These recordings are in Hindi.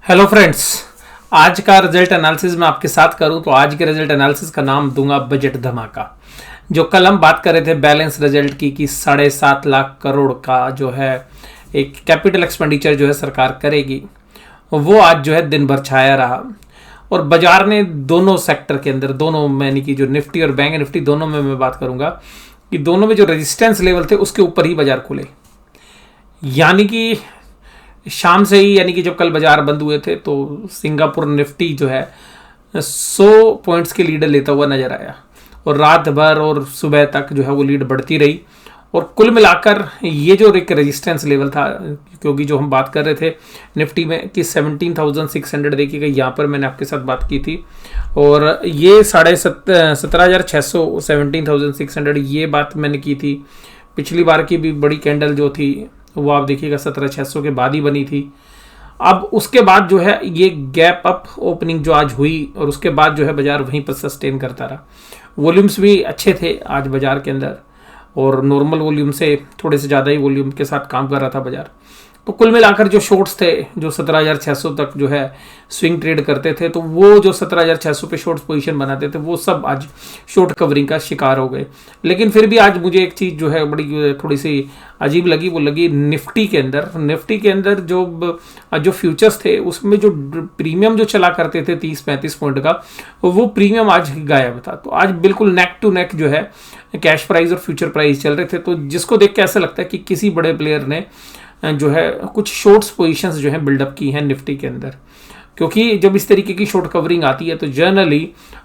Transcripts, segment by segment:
हेलो फ्रेंड्स, आज का रिजल्ट एनालिसिस मैं आपके साथ करूं तो आज के रिजल्ट एनालिसिस का नाम दूंगा बजट धमाका। जो कल हम बात कर रहे थे बैलेंस रिजल्ट की कि 7.5 लाख करोड़ का जो है एक कैपिटल एक्सपेंडिचर जो है सरकार करेगी, वो आज जो है दिन भर छाया रहा। और बाजार ने दोनों सेक्टर के अंदर, दोनों यानी कि जो निफ्टी और बैंक निफ्टी दोनों में मैं बात करूंगा कि दोनों में जो रेजिस्टेंस लेवल थे उसके ऊपर ही बाजार खुले। यानी कि शाम से ही, यानी कि जब कल बाजार बंद हुए थे तो सिंगापुर निफ्टी जो है 100 पॉइंट्स के लीड लेता हुआ नजर आया और रात भर और सुबह तक जो है वो लीड बढ़ती रही। और कुल मिलाकर ये जो एक रेजिस्टेंस लेवल था, क्योंकि जो हम बात कर रहे थे निफ्टी में कि 17,600, देखिएगा यहाँ पर मैंने आपके साथ बात की थी और ये 17,600 17,600 ये बात मैंने की थी। पिछली बार की भी बड़ी कैंडल जो थी वो आप देखिएगा 17,600 के बाद ही बनी थी। अब उसके बाद जो है ये गैप अप ओपनिंग जो आज हुई और उसके बाद जो है बाजार वहीं पर सस्टेन करता रहा। वॉल्यूम्स भी अच्छे थे आज बाजार के अंदर और नॉर्मल वॉल्यूम से थोड़े से ज़्यादा ही वॉल्यूम के साथ काम कर रहा था बाजार। तो कुल मिलाकर जो शॉर्ट्स थे जो 17,600 तक जो है स्विंग ट्रेड करते थे, तो वो जो 17,600 पे शॉर्ट पोजीशन बनाते थे वो सब आज शॉर्ट कवरिंग का शिकार हो गए। लेकिन फिर भी आज मुझे एक चीज़ जो है बड़ी थोड़ी सी अजीब लगी, वो लगी निफ्टी के अंदर जो फ्यूचर्स थे उसमें जो प्रीमियम जो चला करते थे 30-35 पॉइंट का, वो प्रीमियम आज गायब था। तो आज बिल्कुल नेक टू नेक जो है कैश प्राइस और फ्यूचर प्राइस चल रहे थे। तो जिसको देख के ऐसा लगता है कि किसी बड़े प्लेयर ने जो है कुछ शॉर्ट्स पोजीशंस जो है बिल्डअप की हैं निफ्टी के अंदर, क्योंकि जब इस तरीके की शॉर्ट कवरिंग आती है तो जनरली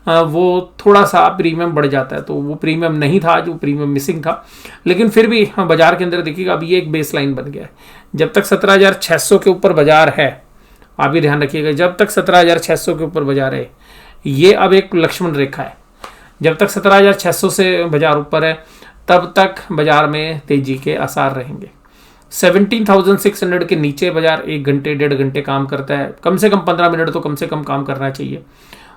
वो थोड़ा सा प्रीमियम बढ़ जाता है। तो वो प्रीमियम नहीं था, जो प्रीमियम मिसिंग था। लेकिन फिर भी बाजार के अंदर देखिएगा अब ये एक बेस लाइन बन गया है। जब तक 17,600 के ऊपर बाजार है, आप भी ध्यान रखिएगा, जब तक 17,600 के ऊपर बाजार है ये अब एक लक्ष्मण रेखा है। जब तक 17,600 से बाजार ऊपर है तब तक बाजार में तेजी के आसार रहेंगे। 17,600 के नीचे बाजार 1 घंटे 1.5 घंटे काम करता है, कम से कम 15 मिनट तो कम से कम काम करना चाहिए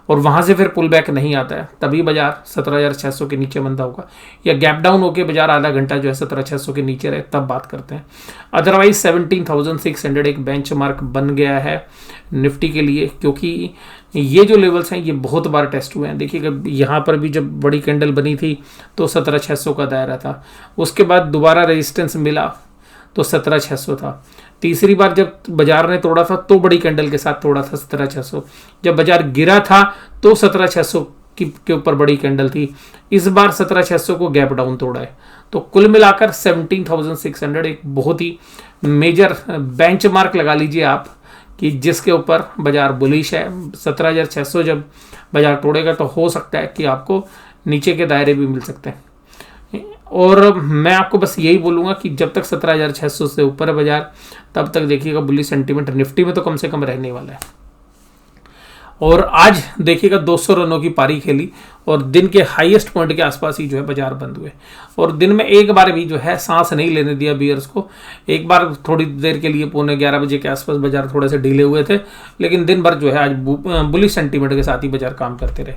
और वहां से फिर पुल बैक नहीं आता है, तभी बाजार 17,600 के नीचे बंदा होगा या गैप डाउन होकर बाजार आधा घंटा जो है 17,600 के नीचे रहे, तब बात करते हैं। अदरवाइज 17,600 एक बेंचमार्क बन गया है निफ्टी के लिए, क्योंकि ये जो लेवल्स हैं ये बहुत बार टेस्ट हुए हैं। देखिएगा यहाँ पर भी जब बड़ी कैंडल बनी थी तो 17,600 का दायरा था, उसके बाद दोबारा रेजिस्टेंस मिला तो 17,600 था। तीसरी बार जब बाजार ने तोड़ा था तो बड़ी कैंडल के साथ तोड़ा था 17,600। जब बाजार गिरा था तो 17,600 के ऊपर बड़ी कैंडल थी। इस बार 17,600 को गैप डाउन तोड़ा है। तो कुल मिलाकर 17,600 एक बहुत ही मेजर बेंचमार्क लगा लीजिए आप कि जिसके ऊपर बाजार बुलिश है। 17,600 जब बाजार तोड़ेगा तो हो सकता है कि आपको नीचे के दायरे भी मिल सकते हैं। और मैं आपको बस यही बोलूँगा कि जब तक 17,600 से ऊपर है बाजार, तब तक देखिएगा बुलिश सेंटीमेंट निफ्टी में तो कम से कम रहने वाला है। और आज देखिएगा 200 रनों की पारी खेली और दिन के हाईएस्ट पॉइंट के आसपास ही जो है बाजार बंद हुए और दिन में एक बार भी जो है सांस नहीं लेने दिया बियर्स को। एक बार थोड़ी देर के लिए 11:15 बजे के आसपास बाजार थोड़े से ढीले हुए थे, लेकिन दिन भर जो है आज बुलिश सेंटीमेंट के साथ ही बाजार काम करते रहे।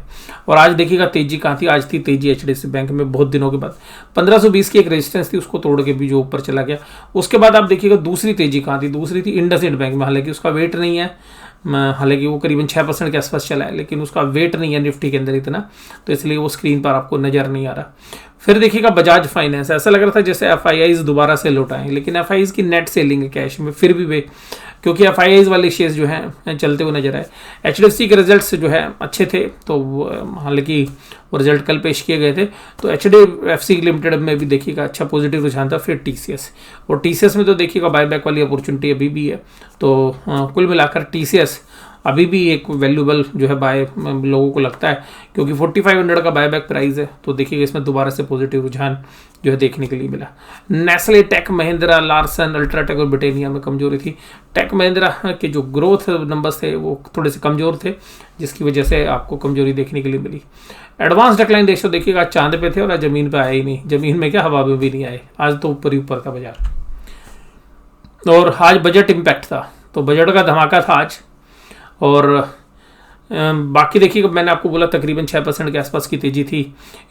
और आज देखिएगा तेजी कहाँ थी, आज थी तेजी एचडीएफसी बैंक में बहुत दिनों के बाद। 1520 की एक रेजिस्टेंस थी, उसको तोड़ के भी जो ऊपर चला गया। उसके बाद आप देखिएगा दूसरी तेजी कहाँ थी, दूसरी थी इंडसइंड बैंक में। हालांकि उसका वेट नहीं है, हालांकि वो करीबन 6% के आसपास चला है, लेकिन उसका वेट नहीं है निफ्टी के अंदर इतना, तो इसलिए वो स्क्रीन पर आपको नजर नहीं आ रहा। फिर देखिएगा बजाज फाइनेंस, ऐसा लग रहा था जैसे एफआईआईज दोबारा से लौटाएं, लेकिन एफआईआईज की नेट सेलिंग है कैश में फिर भी वे, क्योंकि एफआईआईज वाले शेयर्स जो हैं चलते हुए नजर आए। एचडीएफसी के रिजल्ट्स जो है अच्छे थे, तो हालांकि वो रिजल्ट कल पेश किए गए थे। तो एचडीएफसी लिमिटेड में भी देखिएगा अच्छा पॉजिटिव रुझान था। फिर टीसीएस, और टीसीएस में तो देखिएगा बायबैक वाली अपॉर्चुनिटी अभी भी है। तो कुल मिलाकर टीसीएस अभी भी एक वैल्यूबल जो है बाय लोगों को लगता है, क्योंकि 4500 का बायबैक प्राइस है। तो देखिएगा इसमें दोबारा से पॉजिटिव रुझान जो है देखने के लिए मिला। Nestle, Tech Mahindra, Larsen, UltraTech और ब्रिटेनिया में कमजोरी थी। टेक महिंद्रा के जो ग्रोथ नंबर्स थे वो थोड़े से कमजोर थे, जिसकी वजह से आपको कमजोरी देखने के लिए मिली। एडवांस डिक्लाइन रेशियो देखिएगा चांद पे थे और आज जमीन पे आए ही नहीं, जमीन में क्या हवा में भी नहीं आए, आज तो ऊपर ही ऊपर था बाजार। और आज बजट इम्पैक्ट था, तो बजट का धमाका था आज। और बाकी देखिएगा, मैंने आपको बोला तकरीबन 6% के आसपास की तेजी थी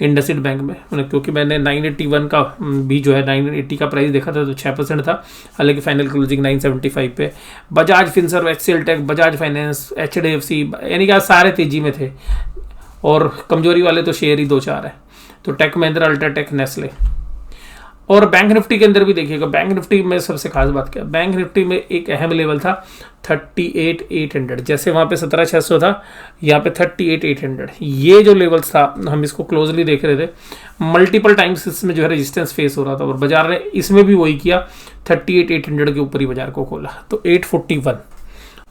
इंडसइंड बैंक में, क्योंकि मैंने 981 का भी जो है 980 का प्राइस देखा था तो 6% था, हालांकि फाइनल क्लोजिंग 975 पे। Bajaj Finserv, Excel Tech, Bajaj Finance, HDFC, यानी कि सारे तेजी में थे, और कमजोरी वाले तो शेयर ही 2-4 है, तो टेक महिंद्रा, अल्ट्राटेक, नेस्ले। और बैंक निफ्टी के अंदर भी देखिएगा, बैंक निफ्टी में सबसे खास बात क्या, बैंक निफ्टी में एक अहम लेवल था 38,800, जैसे वहाँ पे 17,600 था, यहाँ पे 38,800, ये जो लेवल्स था हम इसको क्लोजली देख रहे थे, मल्टीपल टाइम्स इसमें जो है रेजिस्टेंस फेस हो रहा था, और बाजार ने इसमें भी वही किया, 38,800 के ऊपर ही बाजार को खोला, तो 841,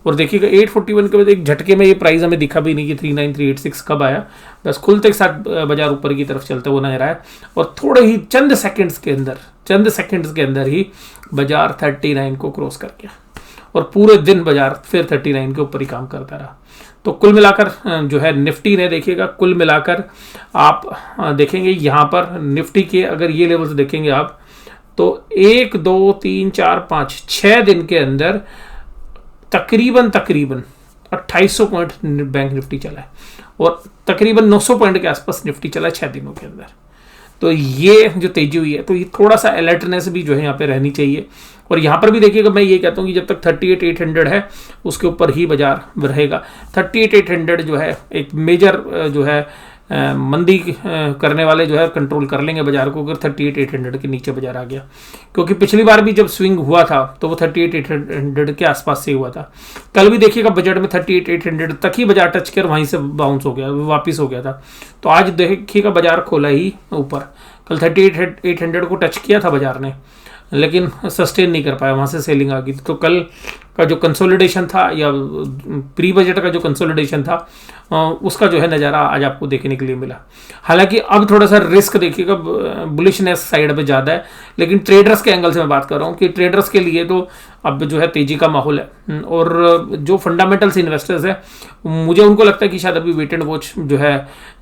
और देखिएगा 841 के बाद एक झटके में ये प्राइस हमें दिखा भी नहीं कि 39,386 कब आया, बस खुलते के साथ बाजार ऊपर की तरफ चलते हुए नजर आया, और थोड़े ही चंद सेकंड्स के अंदर ही बाजार 39 को क्रॉस कर गया, और पूरे दिन बाजार फिर 39 के ऊपर ही काम करता रहा। तो कुल मिलाकर जो है निफ्टी ने, देखिएगा कुल मिलाकर आप देखेंगे यहाँ पर निफ्टी के अगर ये लेवल्स देखेंगे आप, तो 1 2 3 4 5 6 दिन के अंदर तकरीबन 2800 पॉइंट बैंक निफ्टी चला है, और तकरीबन 900 पॉइंट के आसपास निफ्टी चला है 6 दिनों के अंदर। तो ये जो तेजी हुई है, तो ये थोड़ा सा अलर्टनेस भी जो है यहाँ पे रहनी चाहिए, और यहाँ पर भी देखिएगा, मैं ये कहता हूँ कि जब तक 38,800 है उसके ऊपर ही बाजार रहेगा। 38,800 जो है एक मेजर जो है मंदी करने वाले जो है कंट्रोल कर लेंगे बाजार को, अगर 38,800 के नीचे बाजार आ गया, क्योंकि पिछली बार भी जब स्विंग हुआ था तो वो 38,800 के आसपास से हुआ था। कल भी देखिएगा बजट में 38,800 तक ही बाजार टच कर वहीं से बाउंस हो गया, वापिस हो गया था, तो आज देखिएगा बाजार खोला ही ऊपर, कल 38,800 को टच किया था बाजार ने, लेकिन सस्टेन नहीं कर पाया, वहाँ से सेलिंग आ गई। तो कल का जो कंसोलिडेशन था या प्री बजट का जो कंसोलिडेशन था उसका जो है नज़ारा आज आपको देखने के लिए मिला। हालांकि अब थोड़ा सा रिस्क देखिएगा, बुलिशनेस साइड पे ज़्यादा है, लेकिन ट्रेडर्स के एंगल से मैं बात कर रहा हूँ कि ट्रेडर्स के लिए तो अब जो है तेज़ी का माहौल है, और जो फंडामेंटल्स इन्वेस्टर्स है मुझे उनको लगता है कि शायद अभी वेट एंड वॉच जो है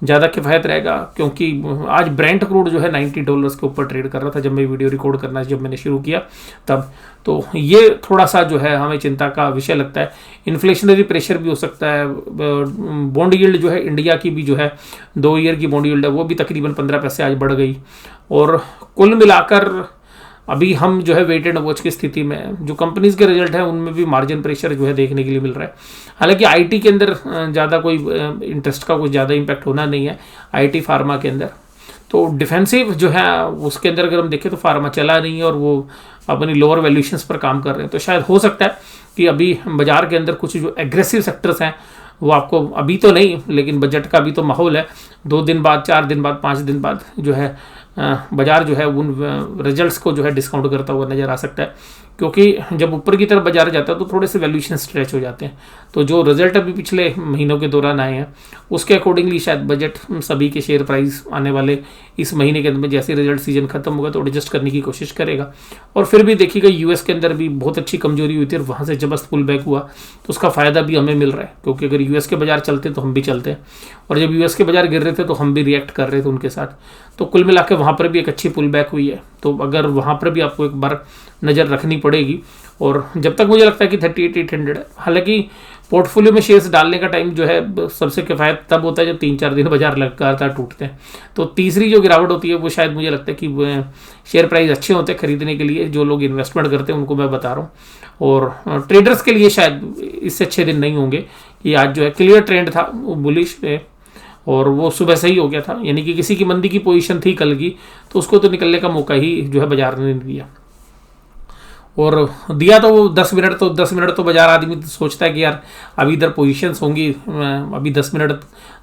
ज़्यादा किफ़ायत रहेगा, क्योंकि आज ब्रेंट क्रूड जो है $90 के ऊपर ट्रेड कर रहा था जब मैं वीडियो रिकॉर्ड करना जब मैंने शुरू किया तब, तो ये थोड़ा सा जो है हमें चिंता का विषय लगता है। इन्फ्लेशनरी प्रेशर भी हो सकता है, बॉन्ड यील्ड जो है इंडिया की भी जो है 2 ईयर की बॉन्ड यील्ड है वो भी तकरीबन 15 पैसे आज बढ़ गई, और कुल मिलाकर अभी हम जो है वेट एंड वॉच की स्थिति में, जो कंपनीज के रिजल्ट हैं उनमें भी मार्जिन प्रेशर जो है देखने के लिए मिल रहा है। हालांकि आईटी के अंदर ज़्यादा कोई इंटरेस्ट का कुछ ज़्यादा इम्पैक्ट होना नहीं है, आईटी फार्मा के अंदर तो डिफेंसिव जो है उसके अंदर अगर हम देखें तो फार्मा चला नहीं है और वो अपनी लोअर वैल्यूएशंस पर काम कर रहे हैं, तो शायद हो सकता है कि अभी बाजार के अंदर कुछ जो एग्रेसिव सेक्टर्स हैं वो आपको अभी तो नहीं, लेकिन बजट का भी तो माहौल है, 2 दिन बाद, 4 दिन बाद, 5 दिन बाद जो है बाजार जो है उन रिजल्ट्स को जो है डिस्काउंट करता हुआ नज़र आ सकता है, क्योंकि जब ऊपर की तरफ बाजार जाता है तो थोड़े से वैल्यूएशन स्ट्रेच हो जाते हैं। तो जो रिजल्ट अभी पिछले महीनों के दौरान आए हैं उसके अकॉर्डिंगली शायद बजट सभी के शेयर प्राइस आने वाले इस महीने के अंदर जैसे रिजल्ट सीजन खत्म होगा तो एडजस्ट करने की कोशिश करेगा। और फिर भी देखिएगा यूएस के अंदर भी बहुत अच्छी कमजोरी हुई थी और वहाँ से जबरदस्त पुल बैक हुआ, तो उसका फ़ायदा भी हमें मिल रहा है, क्योंकि अगर यूएस के बाजार चलते तो हम भी चलते हैं, और जब यूएस के बाजार गिर रहे थे तो हम भी रिएक्ट कर रहे थे उनके साथ। तो कुल मिला के वहाँ पर भी एक अच्छी पुल बैक हुई है, तो अगर वहाँ पर भी आपको एक बार नज़र रखनी पड़ेगी। और जब तक मुझे लगता है कि 38,800 है, हालांकि पोर्टफोलियो में शेयर्स डालने का टाइम जो है सबसे किफ़ायत तब होता है जब 3-4 दिन बाजार लगातार टूटते हैं, तो तीसरी जो गिरावट होती है वो शायद मुझे लगता है कि शेयर प्राइस अच्छे होते हैं खरीदने के लिए, जो लोग इन्वेस्टमेंट करते हैं उनको मैं बता रहा हूँ, और ट्रेडर्स के लिए शायद इससे अच्छे दिन नहीं होंगे कि आज जो है क्लियर ट्रेंड था वो बुलिश पे और वो सुबह से ही हो गया था, यानी कि किसी की मंदी की पोजीशन थी कल की तो उसको तो निकलने का मौका ही जो है बाजार ने दिया, और दिया तो वो 10 मिनट तो बाजार आदमी तो सोचता है कि यार अभी इधर पोजीशंस होंगी, अभी 10 मिनट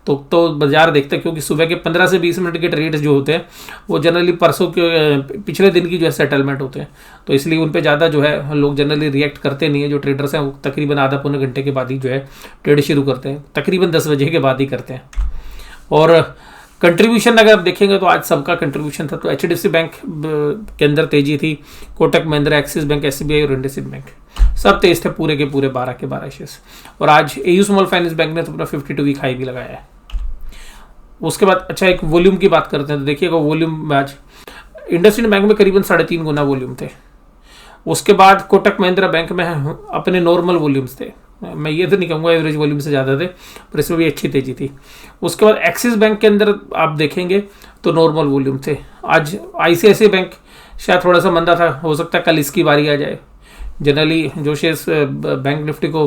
तो बाजार देखता है, क्योंकि सुबह के 15 से 20 मिनट के ट्रेड्स जो होते हैं वो जनरली परसों के पिछले दिन की जो है सेटलमेंट होते हैं, तो इसलिए उन पे ज़्यादा जो है लोग जनरली रिएक्ट करते नहीं है। जो ट्रेडर्स हैं वो तकरीबन आधा पौने घंटे के बाद ही जो है ट्रेड शुरू करते हैं, तकरीबन 10 बजे के बाद ही करते हैं। और कंट्रीब्यूशन अगर आप देखेंगे तो आज सबका कंट्रीब्यूशन था, तो HDFC बैंक के अंदर तेजी थी, Kotak Mahindra, axis bank, SBI और इंडसइंड बैंक सब तेज थे, पूरे के पूरे 12 के 12 शेयर्स। और आज AU स्मॉल फाइनेंस बैंक ने तो अपना 52 वीक हाई भी लगाया है। उसके बाद अच्छा एक वॉल्यूम की बात करते हैं, तो देखिएगा वॉल्यूम आज इंडसइंड बैंक में करीबन 3.5 गुना वॉल्यूम थे, उसके बाद कोटक महिंद्रा बैंक में अपने नॉर्मल वॉल्यूम्स थे, मैं ये तो नहीं कहूँगा एवरेज वॉल्यूम से ज़्यादा थे, पर इसमें भी अच्छी तेज़ी थी। उसके बाद एक्सिस बैंक के अंदर आप देखेंगे तो नॉर्मल वॉल्यूम थे। आज ICICI बैंक शायद थोड़ा सा मंदा था, हो सकता है कल इसकी बारी आ जाए। जनरली जो शेयर्स बैंक निफ्टी को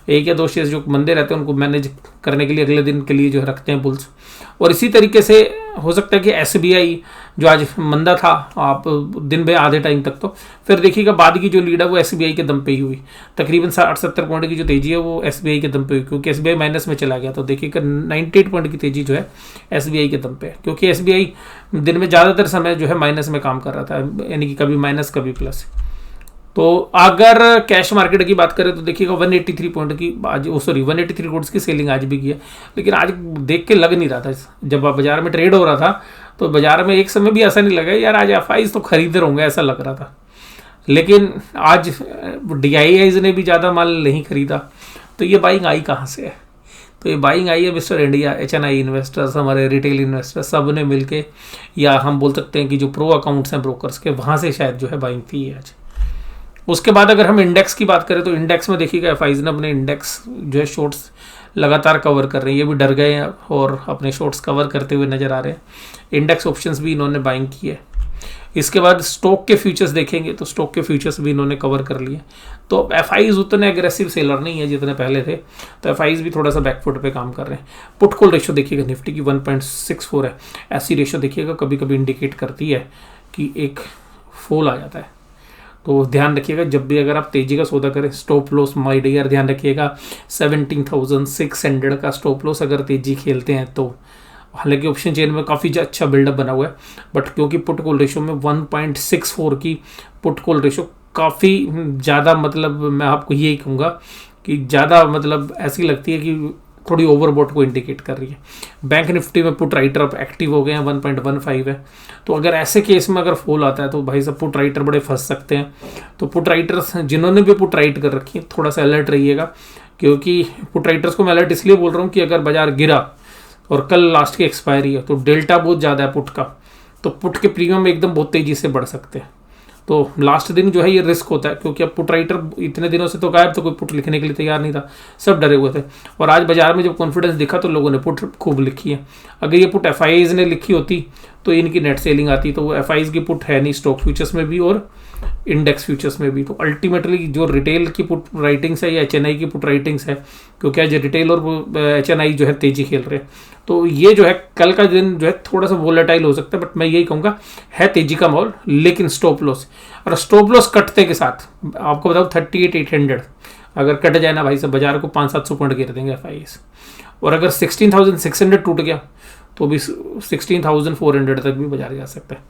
1 या 2 शेयर्स जो मंदे रहते हैं उनको मैनेज करने के लिए अगले दिन के लिए जो है रखते हैं बुल्स। और इसी तरीके से हो सकता है कि SBI जो आज मंदा था आप दिन में आधे टाइम तक, तो फिर देखिएगा बाद की जो लीड है वो SBI के दम पे ही हुई। तकरीबन 60-70 पॉइंट की जो तेजी है वो SBI के दम पे हुई, क्योंकि SBI माइनस में चला गया। तो देखिएगा 98 पॉइंट की तेजी जो है SBI के दम पे है, क्योंकि SBI दिन में ज़्यादातर समय जो है माइनस में काम कर रहा था, यानी कि कभी माइनस कभी प्लस। तो अगर कैश मार्केट की बात करें तो देखिएगा 183 पॉइंट की आज 183 करोड़ की सेलिंग आज भी की है। लेकिन आज देख के लग नहीं रहा था, जब बाजार में ट्रेड हो रहा था तो बाजार में एक समय भी ऐसा नहीं लगा यार आज FIs तो खरीद रहे होंगे, ऐसा लग रहा था। लेकिन आज DIIs ने भी ज़्यादा माल नहीं खरीदा, तो ये बाइंग आई कहाँ से है? तो ये बाइंग आई है मिस्टर इंडिया, HNI इन्वेस्टर्स, हमारे रिटेल इन्वेस्टर्स, सब ने मिलके, या हम बोल सकते हैं कि जो प्रो अकाउंट्स हैं ब्रोकर्स के, वहाँ से शायद जो है बाइंग थी आज। उसके बाद अगर हम इंडेक्स की बात करें तो इंडेक्स में देखिएगा FIs ने अपने इंडेक्स जो है शॉर्ट्स लगातार कवर कर रहे हैं, ये भी डर गए हैं और अपने शॉर्ट्स कवर करते हुए नज़र आ रहे हैं। इंडेक्स ऑप्शंस भी इन्होंने बाइंग की है। इसके बाद स्टॉक के फ्यूचर्स देखेंगे तो स्टॉक के फ्यूचर्स भी इन्होंने कवर कर लिए। तो FIs उतने एग्रेसिव सेलर नहीं है जितने पहले थे, तो FIs भी थोड़ा सा बैकफुट पे काम कर रहे हैं। पुट कॉल रेशियो देखिएगा निफ्टी की 1.64 है। ऐसी रेशियो देखिएगा कभी कभी इंडिकेट करती है कि एक फॉल आ जाता है, तो ध्यान रखिएगा जब भी अगर आप तेजी का सौदा करें। स्टॉप लॉस माय डियर ध्यान रखिएगा 17,600 का स्टॉप लॉस अगर तेजी खेलते हैं तो। हालांकि ऑप्शन चेन में काफ़ी अच्छा बिल्डअप बना हुआ है, बट क्योंकि पुट कॉल रेशियो में 1.64 की पुट कॉल रेशियो काफ़ी ज़्यादा, मतलब मैं आपको यही कहूँगा कि ज़्यादा मतलब ऐसी लगती है कि थोड़ी ओवरबॉट को इंडिकेट कर रही है। बैंक निफ्टी में पुट राइटर अब एक्टिव हो गए हैं, 1.15 है। तो अगर ऐसे केस में अगर फॉल आता है तो भाई साहब पुट राइटर बड़े फंस सकते हैं। तो पुट राइटर्स जिन्होंने भी पुट राइट कर रखी है थोड़ा सा अलर्ट रहिएगा, क्योंकि पुट राइटर्स को मैं अलर्ट इसलिए बोल रहा हूँ कि अगर बाजार गिरा और कल लास्ट की एक्सपायरी है तो डेल्टा बहुत ज़्यादा है पुट का, तो पुट के प्रीमियम एकदम बहुत तेज़ी से बढ़ सकते हैं। तो लास्ट दिन जो है ये रिस्क होता है, क्योंकि अब पुट राइटर इतने दिनों से तो गायब, तो कोई पुट लिखने के लिए तैयार नहीं था, सब डरे हुए थे। और आज बाजार में जब कॉन्फिडेंस दिखा तो लोगों ने पुट खूब लिखी है। अगर ये पुट FIs ने लिखी होती तो इनकी नेट सेलिंग आती, तो वो FIs की पुट है नहीं स्टॉक फ्यूचर्स में भी और इंडेक्स फ्यूचर्स में भी। तो अल्टीमेटली जो रिटेल की पुट राइटिंग्स है या HNI की पुट राइटिंग्स है, क्योंकि आज रिटेल और HNI जो है तेजी खेल रहे हैं, तो ये जो है कल का दिन जो है थोड़ा सा वोलेटाइल हो सकता है। बट मैं यही कहूँगा है तेजी का माहौल, लेकिन स्टॉप लॉस, और स्टॉप लॉस कटते के साथ आपको बताऊँ 38,800 अगर कट जाए ना भाई साहब, बाजार को 500-700 पॉइंट गिर देंगे FIs। और अगर 16,600 टूट गया तो भी 16,400 तक भी बाजार जा सकता है।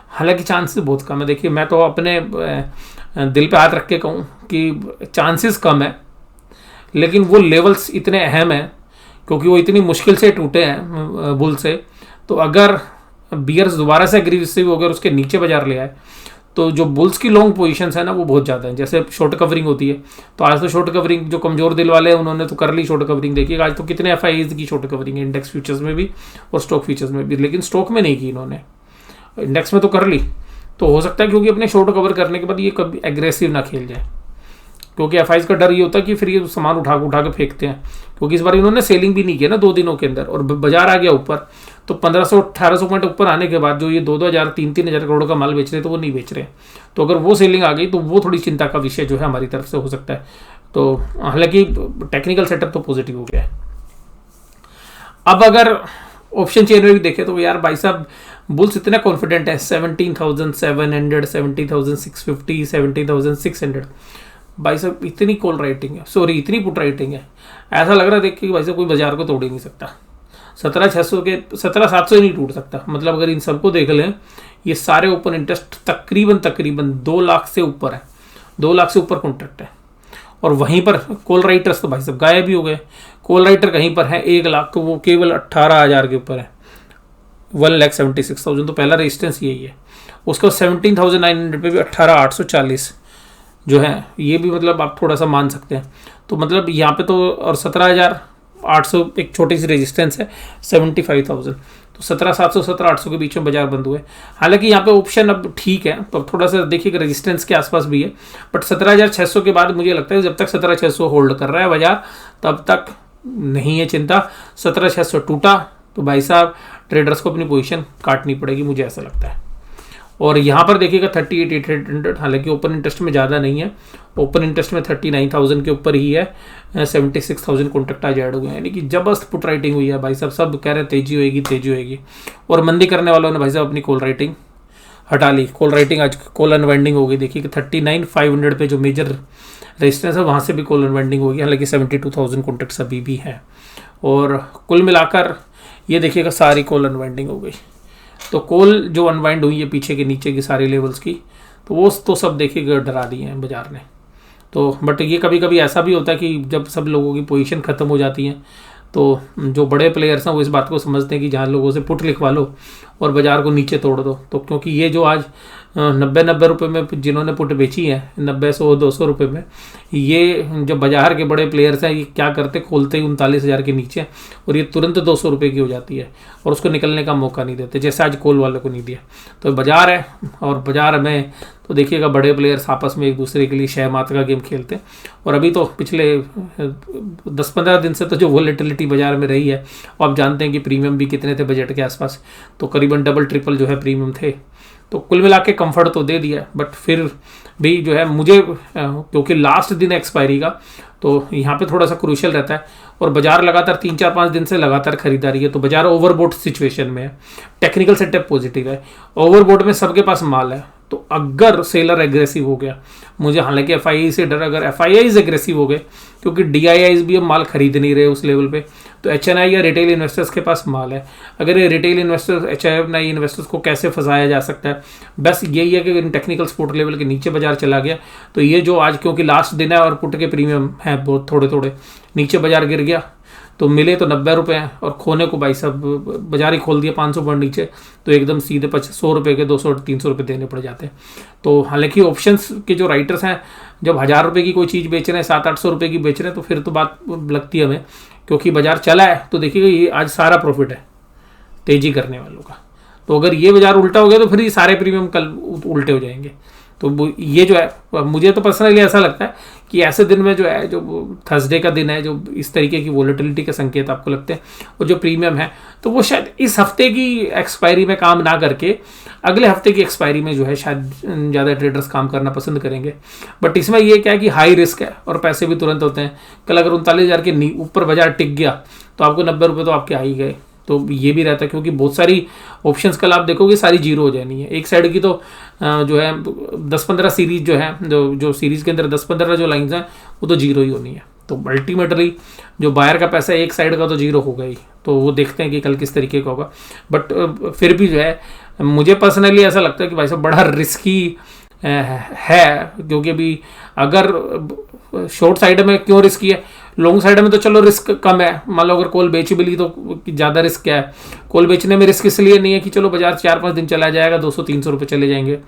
हालांकि चांसेस बहुत कम है। देखिए मैं तो अपने दिल पे हाथ रख के कहूँ कि चांसेस कम है, लेकिन वो लेवल्स इतने अहम हैं क्योंकि वो इतनी मुश्किल से टूटे हैं बुल से। तो अगर बियर्स दोबारा से एग्रेसिव हो गए और उसके नीचे बाजार ले आए तो जो बुल्स की लॉन्ग पोजीशंस है ना वो बहुत ज़्यादा है। जैसे शॉर्ट कवरिंग होती है, तो आज तो शॉर्ट कवरिंग जो कमज़ोर दिल वाले हैं उन्होंने तो कर ली शॉर्ट कवरिंग। देखिएगा आज तो कितने FIs की शॉर्ट कवरिंग है, इंडेक्स फ्यूचर्स में भी और स्टॉक फ्यूचर्स में भी, लेकिन स्टॉक में नहीं की इन्होंने, इंडेक्स में तो कर ली। तो हो सकता है क्योंकि अपने शॉर्ट कवर करने के बाद ये कभी एग्रेसिव ना खेल जाए, क्योंकि FIs का डर ये होता है कि फिर ये सामान उठा के फेंकते हैं। क्योंकि इस बार इन्होंने सेलिंग भी नहीं किया ना 2 दिनों के अंदर, और बाजार आ गया ऊपर, तो 1500-1800 पॉइंट ऊपर आने के बाद जो ये 2,000 3,000 करोड़ का माल बेच रहे हैं तो वो नहीं बेच रहे। तो अगर वो सेलिंग आ गई तो वो थोड़ी चिंता का विषय जो है हमारी तरफ से हो सकता है। तो हालांकि टेक्निकल सेटअप तो पॉजिटिव हो गया है। अब अगर ऑप्शन चेन में भी देखें तो यार भाई साहब बुल्स इतने कॉन्फिडेंट है, 17,700, 17,650, 17,600, भाई साहब इतनी कॉल राइटिंग है, सॉरी इतनी पुट राइटिंग है, ऐसा लग रहा है देख के भाई साहब कोई बाजार को तोड़ ही नहीं सकता। 17,600 के 17,700 ही नहीं टूट सकता। मतलब अगर इन सबको देख लें, ये सारे ओपन इंटरेस्ट तकरीबन 2 लाख से ऊपर है, 2 लाख से ऊपर कॉन्ट्रैक्ट है। और वहीं पर कॉल राइटर्स तो भाई साहब गायब भी हो गए। कॉल राइटर कहीं पर है 1 लाख, तो वो केवल 18,000 के ऊपर है, 1,76,000, तो पहला रेजिस्टेंस यही है। उसका 17,900 पे भी 18,840 जो है, ये भी मतलब आप थोड़ा सा मान सकते हैं। तो मतलब यहाँ पे तो, और 17,800 एक छोटी सी रेजिस्टेंस है 75,000। तो 17,700 17,800 के बीच में बाजार बंद हुए। हालांकि यहाँ पे ऑप्शन अब ठीक है, तो थोड़ा सा देखिएगा रेजिस्टेंस के आसपास भी है, बट 17,600 के बाद मुझे लगता है जब तक 17,600 होल्ड कर रहा है बाजार तब तक नहीं है चिंता। 17,600 टूटा तो भाई साहब ट्रेडर्स को अपनी पोजीशन काटनी पड़ेगी, मुझे ऐसा लगता है। और यहाँ पर देखिएगा 38,800, हालांकि ओपन इंटरेस्ट में ज़्यादा नहीं है, ओपन इंटरेस्ट में 39,000 के ऊपर ही है, 76,000 कॉन्ट्रैक्ट आज ऐड हुए हैं, यानी कि जबरदस्त पुट राइटिंग हुई है भाई साहब। सब कह रहे हैं तेजी होएगी तेजी होएगी, और मंदी करने वालों ने भाई साहब अपनी कॉल राइटिंग हटा ली। कॉल राइटिंग आज कॉल अनवाइंडिंग हो गई, देखिए कि 39,500 पे जो मेजर रेजिस्टेंस है वहाँ से भी कॉल अनवाइंडिंग होगी, हालांकि 72,000 कॉन्ट्रैक्ट्स अभी भी हैं। और कुल मिलाकर ये देखिएगा सारी कॉल अनवाइंडिंग हो गई। तो कॉल जो अनवाइंड हुई है पीछे के नीचे की सारी लेवल्स की, तो वो तो सब देखिएगा डरा दी हैं बाजार ने। तो बट ये कभी कभी ऐसा भी होता है कि जब सब लोगों की पोजीशन ख़त्म हो जाती है तो जो बड़े प्लेयर्स हैं वो इस बात को समझते हैं कि जहाँ लोगों से पुट लिखवा लो और बाजार को नीचे तोड़ दो। तो क्योंकि ये जो आज 90 रुपये में जिन्होंने पुट बेची है 90, 100, 200 रुपये में, ये जो बाजार के बड़े प्लेयर्स हैं ये क्या करते, खोलते ही 39,000 के नीचे और ये तुरंत 200 रुपये की हो जाती है और उसको निकलने का मौका नहीं देते, जैसे आज कॉल वालों को नहीं दिया। तो बाजार है, और बाजार में तो देखिएगा बड़े प्लेयर्स आपस में एक दूसरे के लिए शह मात का गेम खेलते हैं। और अभी तो पिछले 10-15 दिन से तो जो वोलेटिलिटी बाजार में रही है, और आप जानते हैं कि प्रीमियम भी कितने थे बजट के आसपास, तो करीबन डबल ट्रिपल जो है प्रीमियम थे। तो कुल मिला के कम्फर्ट तो दे दिया, बट फिर भी जो है मुझे, क्योंकि लास्ट दिन एक्सपायरी का, तो यहाँ पे थोड़ा सा क्रूशियल रहता है। और बाजार लगातार 3-4-5 दिन से लगातार खरीदारी है, तो बाजार ओवरबोट सिचुएशन में है। टेक्निकल सेटअप पॉजिटिव है, ओवरबोट में सबके पास माल है। तो अगर सेलर एग्रेसिव हो गया, मुझे हालांकि एफआईआई से डर, अगर एफआईआईज एग्रेसिव हो गए, क्योंकि डीआईआईज भी अब माल खरीद नहीं रहे उस लेवल पे, तो एचएनआई या रिटेल इन्वेस्टर्स के पास माल है। अगर ये रिटेल इन्वेस्टर्स एचएनआई इन्वेस्टर्स को कैसे फंसाया जा सकता है, बस यही है कि इन टेक्निकल सपोर्ट लेवल के नीचे बाजार चला गया, तो ये जो आज क्योंकि लास्ट दिन है और पुट के प्रीमियम है बहुत थोड़े थोड़े, नीचे बाजार गिर गया, तो मिले तो 90 रुपये हैं और खोने को भाई साहब बाजार ही खोल दिया 500 पॉइंट नीचे, तो एकदम सीधे 100 रुपये के 200-300 रुपये देने पड़ जाते हैं। तो हालांकि ऑप्शंस के जो राइटर्स हैं, जब 1,000 रुपये की कोई चीज़ बेच रहे हैं, 700-800 रुपये की बेच रहे हैं, तो फिर तो बात लगती है हमें, क्योंकि बाजार चला है। तो देखिएगा ये आज सारा प्रॉफिट है तेजी करने वालों का। तो अगर ये बाजार उल्टा हो गया तो फिर ये सारे प्रीमियम कल उल्टे हो जाएंगे। तो ये जो है, मुझे तो पर्सनली ऐसा लगता है कि ऐसे दिन में जो है, जो थर्सडे का दिन है, जो इस तरीके की वोलेटिलिटी के संकेत आपको लगते हैं, और जो प्रीमियम है, तो वो शायद इस हफ्ते की एक्सपायरी में काम ना करके अगले हफ्ते की एक्सपायरी में जो है शायद ज़्यादा ट्रेडर्स काम करना पसंद करेंगे। बट इसमें ये क्या है कि हाई रिस्क है और पैसे भी तुरंत होते हैं। कल अगर 39,000 के ऊपर बाजार टिक गया तो आपको 90 रुपये तो आपके आ ही गए। तो ये भी रहता है, क्योंकि बहुत सारी ऑप्शंस कल आप देखोगे सारी जीरो हो जानी है। एक साइड की तो जो है 10-15 सीरीज जो है, जो सीरीज के अंदर 10-15 जो लाइंस हैं वो तो जीरो ही होनी है। तो अल्टीमेटली जो बायर का पैसा है एक साइड का तो जीरो होगा ही। तो वो देखते हैं कि कल किस तरीके का होगा। बट फिर भी जो है मुझे पर्सनली ऐसा लगता है कि भाई साहब बड़ा रिस्की है, क्योंकि अभी अगर शॉर्ट साइड में क्यों रिस्की है, लॉन्ग साइड में तो चलो रिस्क कम है। मान लो अगर कॉल बेच भी ली तो ज़्यादा रिस्क क्या है, कॉल बेचने में रिस्क इसलिए नहीं है कि चलो बाजार 4-5 दिन चला जाएगा, 200-300 रुपये चले जाएंगे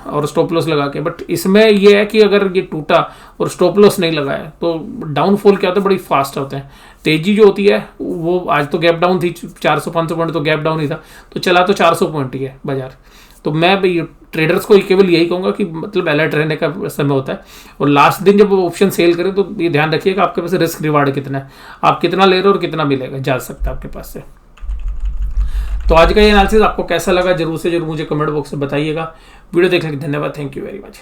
और स्टॉप लॉस लगा के। बट इसमें यह है कि अगर ये टूटा और स्टॉप लॉस नहीं लगाया तो डाउनफॉल क्या होता है, बड़ी फास्ट होते हैं। तेजी जो होती है वो आज तो गैप डाउन थी 400-500 पॉइंट, तो गैप डाउन ही था, तो चला तो 400 पॉइंट ही है बाजार। तो मैं भाई ट्रेडर्स को केवल यही कहूँगा कि मतलब अलर्ट रहने का समय होता है, और लास्ट दिन जब ऑप्शन सेल करें तो ये ध्यान रखिएगा आपके पास रिस्क रिवार्ड कितना है, आप कितना ले रहे हो और कितना मिलेगा, जा सकता है आपके पास से। तो आज का ये एनालिसिस आपको कैसा लगा जरूर से जरूर मुझे कमेंट बॉक्स में बताइएगा। वीडियो देखने के लिए धन्यवाद, थैंक यू वेरी मच।